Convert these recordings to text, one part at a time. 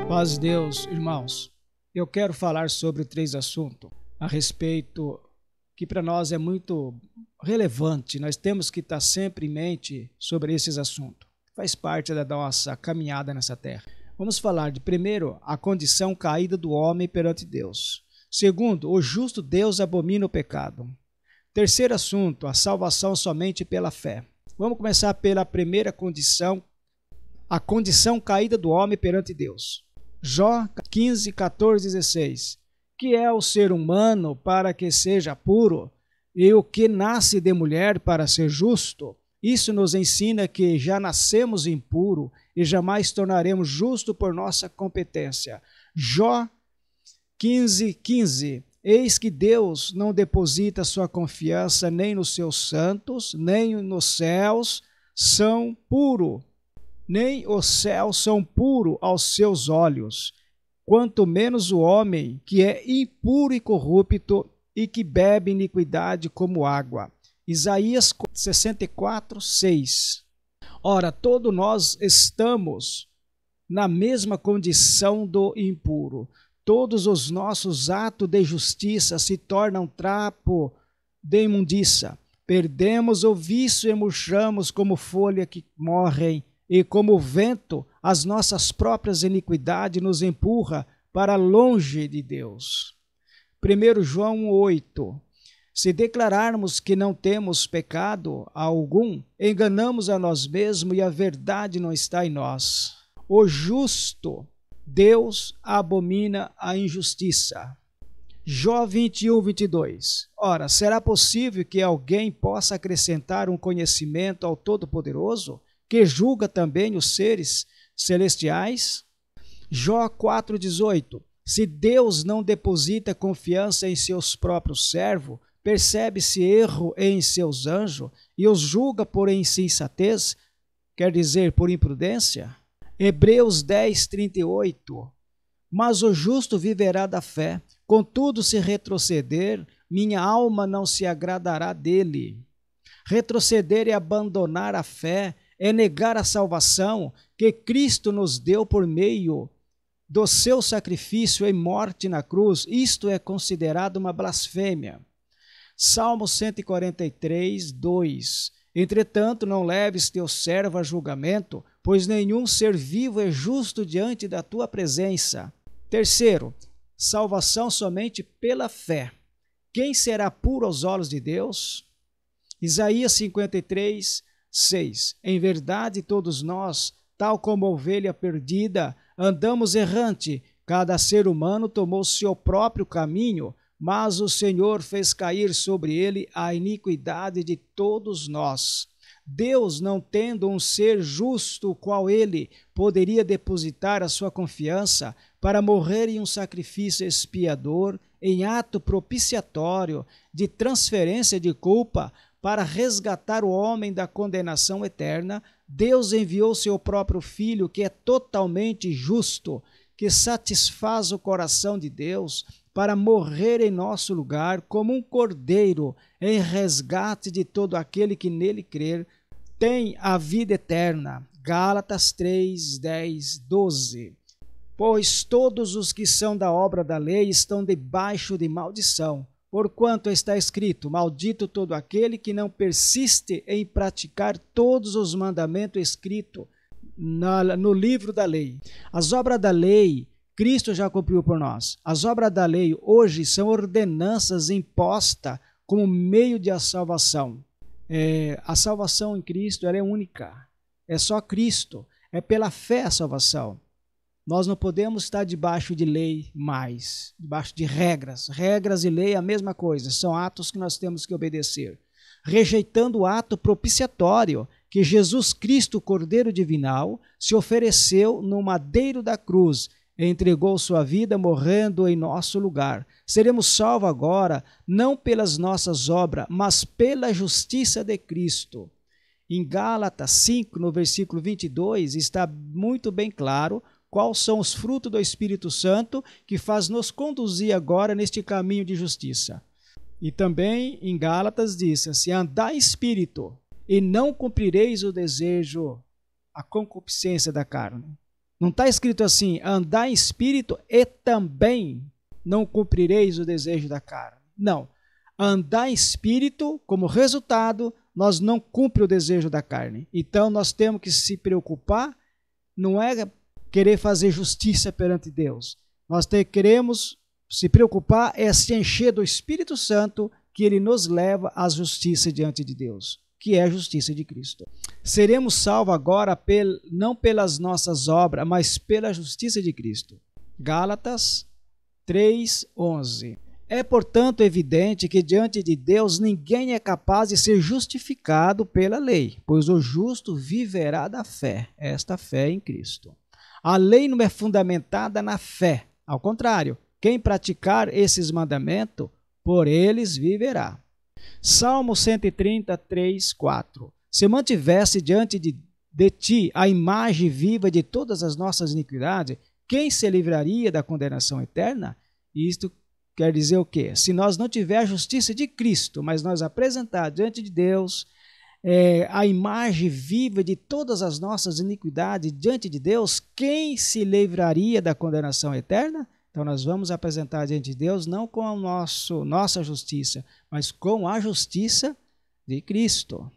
Paz de Deus, irmãos. Eu quero falar sobre 3 assuntos a respeito que para nós é muito relevante. Nós temos que estar sempre em mente sobre esses assuntos. Faz parte da nossa caminhada nessa terra. Vamos falar de, primeiro, a condição caída do homem perante Deus. Segundo, o justo Deus abomina o pecado. Terceiro assunto, a salvação somente pela fé. Vamos começar pela primeira condição, a condição caída do homem perante Deus. Jó 15, 14, 16. Que é o ser humano para que seja puro, e o que nasce de mulher para ser justo? Isso nos ensina que já nascemos impuro e jamais tornaremos justo por nossa competência. Jó 15, 15. Eis que Deus não deposita sua confiança nem nos seus santos, nem nos céus são puros. Nem os céus são puros aos seus olhos, quanto menos o homem que é impuro e corrupto e que bebe iniquidade como água. Isaías 64, 6. Ora, todos nós estamos na mesma condição do impuro. Todos os nossos atos de justiça se tornam trapo de imundícia. Perdemos o vício e murchamos como folha que morrem. E como o vento, as nossas próprias iniquidades nos empurra para longe de Deus. 1 João 8. Se declararmos que não temos pecado algum, enganamos a nós mesmos e a verdade não está em nós. O justo Deus abomina a injustiça. Jó 21, 22. Ora, será possível que alguém possa acrescentar um conhecimento ao Todo-Poderoso, que julga também os seres celestiais? Jó 4,18. Se Deus não deposita confiança em seus próprios servos, percebe-se erro em seus anjos e os julga por insensatez, quer dizer, por imprudência? Hebreus 10:38. Mas o justo viverá da fé, contudo, se retroceder, minha alma não se agradará dele. Retroceder e abandonar a fé é negar a salvação que Cristo nos deu por meio do seu sacrifício e morte na cruz. Isto é considerado uma blasfêmia. Salmo 143, 2. Entretanto, não leves teu servo a julgamento, pois nenhum ser vivo é justo diante da tua presença. Terceiro, salvação somente pela fé. Quem será puro aos olhos de Deus? Isaías 53, 6. Em verdade, todos nós, tal como ovelha perdida, andamos errante, cada ser humano tomou seu próprio caminho, mas o Senhor fez cair sobre ele a iniquidade de todos nós. Deus, não tendo um ser justo qual ele, poderia depositar a sua confiança para morrer em um sacrifício expiador, em ato propiciatório de transferência de culpa, para resgatar o homem da condenação eterna. Deus enviou seu próprio Filho, que é totalmente justo, que satisfaz o coração de Deus, para morrer em nosso lugar como um cordeiro, em resgate de todo aquele que nele crer, tem a vida eterna. Gálatas 3, 10, 12. Pois todos os que são da obra da lei estão debaixo de maldição, porquanto está escrito: maldito todo aquele que não persiste em praticar todos os mandamentos escritos no livro da lei. As obras da lei, Cristo já cumpriu por nós. As obras da lei hoje são ordenanças impostas como meio de salvação. A salvação em Cristo, ela é única. É só Cristo. É pela fé a salvação. Nós não podemos estar debaixo de lei mais, debaixo de regras. Regras e lei é a mesma coisa, são atos que nós temos que obedecer. Rejeitando o ato propiciatório que Jesus Cristo, Cordeiro Divinal, se ofereceu no madeiro da cruz, entregou sua vida morrendo em nosso lugar. Seremos salvos agora, não pelas nossas obras, mas pela justiça de Cristo. Em Gálatas 5, no versículo 22, está muito bem claro: quais são os frutos do Espírito Santo que faz nos conduzir agora neste caminho de justiça. E também em Gálatas diz assim: andai em espírito e não cumprireis o desejo, a concupiscência da carne. Não está escrito assim: andai em espírito e também não cumprireis o desejo da carne. Não. Andar em espírito, como resultado, nós não cumprimos o desejo da carne. Então, nós temos que se preocupar, não é querer fazer justiça perante Deus. Nós queremos se preocupar, é se encher do Espírito Santo, que ele nos leva à justiça diante de Deus, que é a justiça de Cristo. Seremos salvos agora não pelas nossas obras, mas pela justiça de Cristo. Gálatas 3:11. É, portanto, evidente que diante de Deus ninguém é capaz de ser justificado pela lei, pois o justo viverá da fé, esta fé em Cristo. A lei não é fundamentada na fé, ao contrário, quem praticar esses mandamentos, por eles viverá. Salmo 133:4. Se mantivesse diante de ti a imagem viva de todas as nossas iniquidades, quem se livraria da condenação eterna? Isto quer dizer o quê? Se nós não tivermos a justiça de Cristo, mas nós apresentar diante de Deus a imagem viva de todas as nossas iniquidades diante de Deus, quem se livraria da condenação eterna? Então nós vamos apresentar diante de Deus não com a nossa justiça, mas com a justiça de Cristo.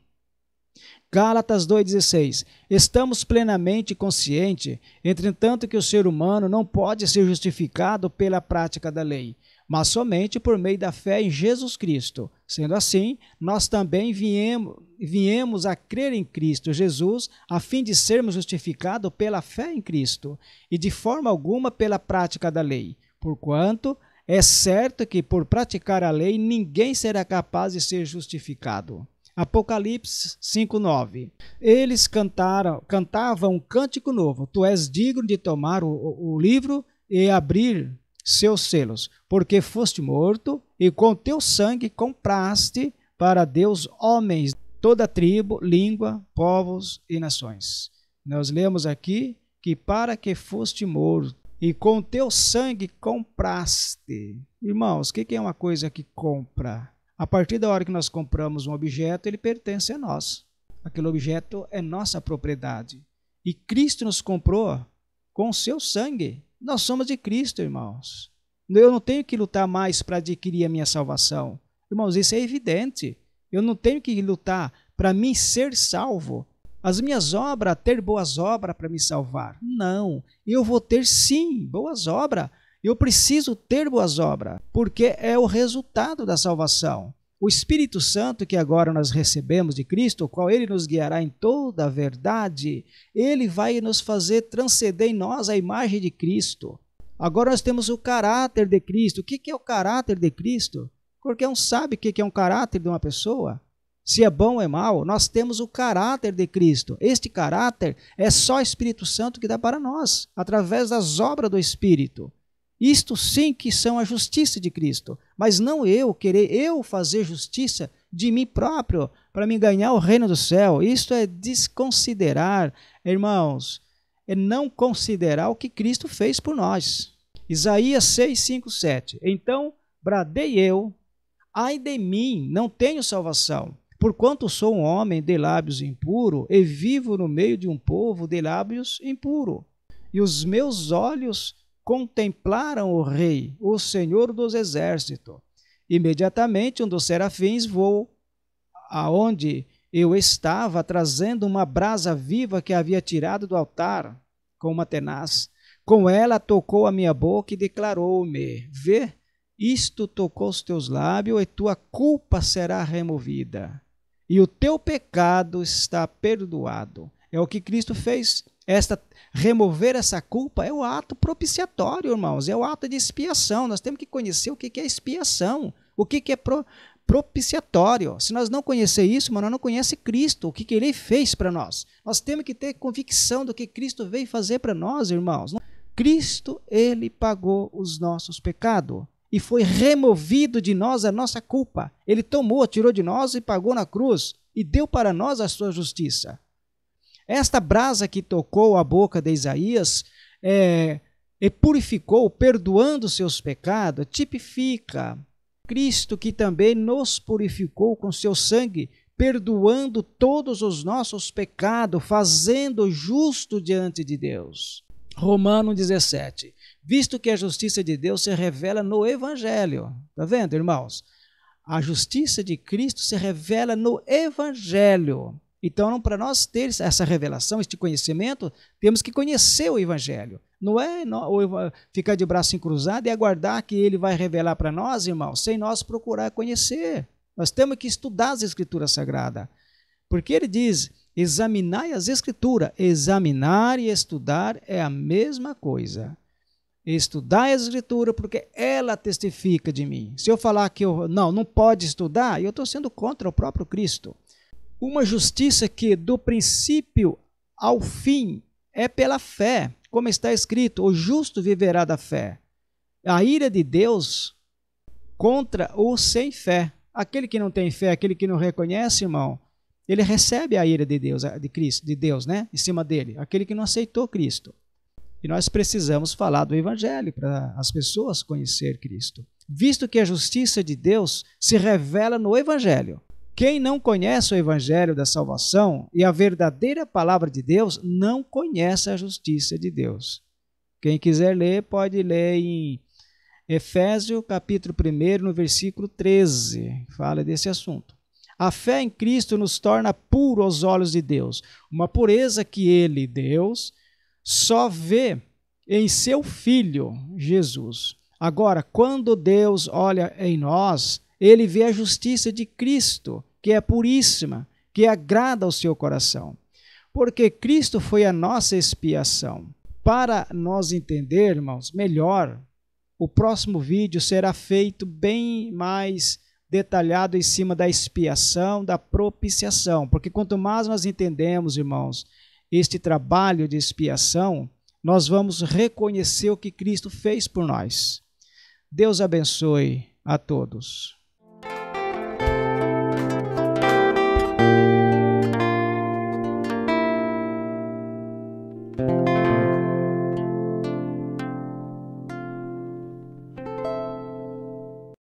Gálatas 2:16. Estamos plenamente conscientes, entretanto, que o ser humano não pode ser justificado pela prática da lei, mas somente por meio da fé em Jesus Cristo. Sendo assim, nós também viemos a crer em Cristo Jesus, a fim de sermos justificados pela fé em Cristo, e de forma alguma pela prática da lei. Porquanto é certo que por praticar a lei ninguém será capaz de ser justificado. Apocalipse 5:9. Eles cantavam um cântico novo. Tu és digno de tomar o livro e abrir seus selos, porque foste morto e com teu sangue compraste para Deus homens, toda tribo, língua, povos e nações. Nós lemos aqui que para que foste morto e com teu sangue compraste. Irmãos, o que é uma coisa que compra? A partir da hora que nós compramos um objeto, ele pertence a nós. Aquele objeto é nossa propriedade. E Cristo nos comprou com o seu sangue. Nós somos de Cristo, irmãos. Eu não tenho que lutar mais para adquirir a minha salvação. Irmãos, isso é evidente. Eu não tenho que lutar para mim ser salvo. As minhas obras, ter boas obras para me salvar. Não, eu vou ter sim boas obras. Eu preciso ter boas obras, porque é o resultado da salvação. O Espírito Santo que agora nós recebemos de Cristo, o qual ele nos guiará em toda a verdade, ele vai nos fazer transcender em nós a imagem de Cristo. Agora nós temos o caráter de Cristo. O que é o caráter de Cristo? Qualquer um sabe o que é um caráter de uma pessoa? Se é bom ou é mal, nós temos o caráter de Cristo. Este caráter é só o Espírito Santo que dá para nós, através das obras do Espírito. Isto sim que são a justiça de Cristo, mas não eu querer fazer justiça de mim próprio para me ganhar o reino do céu. Isto é desconsiderar, irmãos, é não considerar o que Cristo fez por nós. Isaías 6:5-7. Então bradei eu, ai de mim, não tenho salvação, porquanto sou um homem de lábios impuros e vivo no meio de um povo de lábios impuros. E os meus olhos contemplaram o Rei, o Senhor dos Exércitos. Imediatamente um dos serafins voou aonde eu estava, trazendo uma brasa viva que havia tirado do altar com uma tenaz. Com ela tocou a minha boca e declarou-me: vê, isto tocou os teus lábios e tua culpa será removida. E o teu pecado está perdoado. É o que Cristo fez. Remover essa culpa é o ato propiciatório, irmãos, é o ato de expiação. Nós temos que conhecer o que é expiação, o que é propiciatório. Se nós não conhecer isso, mas nós não conhecemos Cristo, o que ele fez para nós. Nós temos que ter convicção do que Cristo veio fazer para nós, irmãos. Cristo, ele pagou os nossos pecados e foi removido de nós a nossa culpa. Ele tomou, tirou de nós e pagou na cruz e deu para nós a sua justiça. Esta brasa que tocou a boca de Isaías e purificou, perdoando seus pecados, tipifica Cristo, que também nos purificou com seu sangue, perdoando todos os nossos pecados, fazendo justo diante de Deus. Romanos 17. Visto que a justiça de Deus se revela no Evangelho. Está vendo, irmãos? A justiça de Cristo se revela no Evangelho. Então, para nós ter essa revelação, este conhecimento, temos que conhecer o Evangelho. Não é ficar de braço cruzado e aguardar que ele vai revelar para nós, irmãos, sem nós procurar conhecer. Nós temos que estudar as Escrituras Sagradas. Porque ele diz, examinai as Escrituras. Examinar e estudar é a mesma coisa. Estudar as Escrituras porque ela testifica de mim. Se eu falar que não pode estudar, eu estou sendo contra o próprio Cristo. Uma justiça que do princípio ao fim é pela fé, como está escrito, o justo viverá da fé. A ira de Deus contra o sem fé. Aquele que não tem fé, aquele que não reconhece, irmão, ele recebe a ira de Deus, de Cristo, de Deus, né? Em cima dele, aquele que não aceitou Cristo. E nós precisamos falar do Evangelho para as pessoas conhecer Cristo. Visto que a justiça de Deus se revela no Evangelho. Quem não conhece o Evangelho da salvação e a verdadeira palavra de Deus, não conhece a justiça de Deus. Quem quiser ler, pode ler em Efésios, capítulo 1, no versículo 13. Fala desse assunto. A fé em Cristo nos torna puros aos olhos de Deus. Uma pureza que Ele, Deus, só vê em seu Filho, Jesus. Agora, quando Deus olha em nós, Ele vê a justiça de Cristo, que é puríssima, que agrada ao seu coração. Porque Cristo foi a nossa expiação. Para nós entendermos melhor, o próximo vídeo será feito bem mais detalhado em cima da expiação, da propiciação. Porque quanto mais nós entendemos, irmãos, este trabalho de expiação, nós vamos reconhecer o que Cristo fez por nós. Deus abençoe a todos.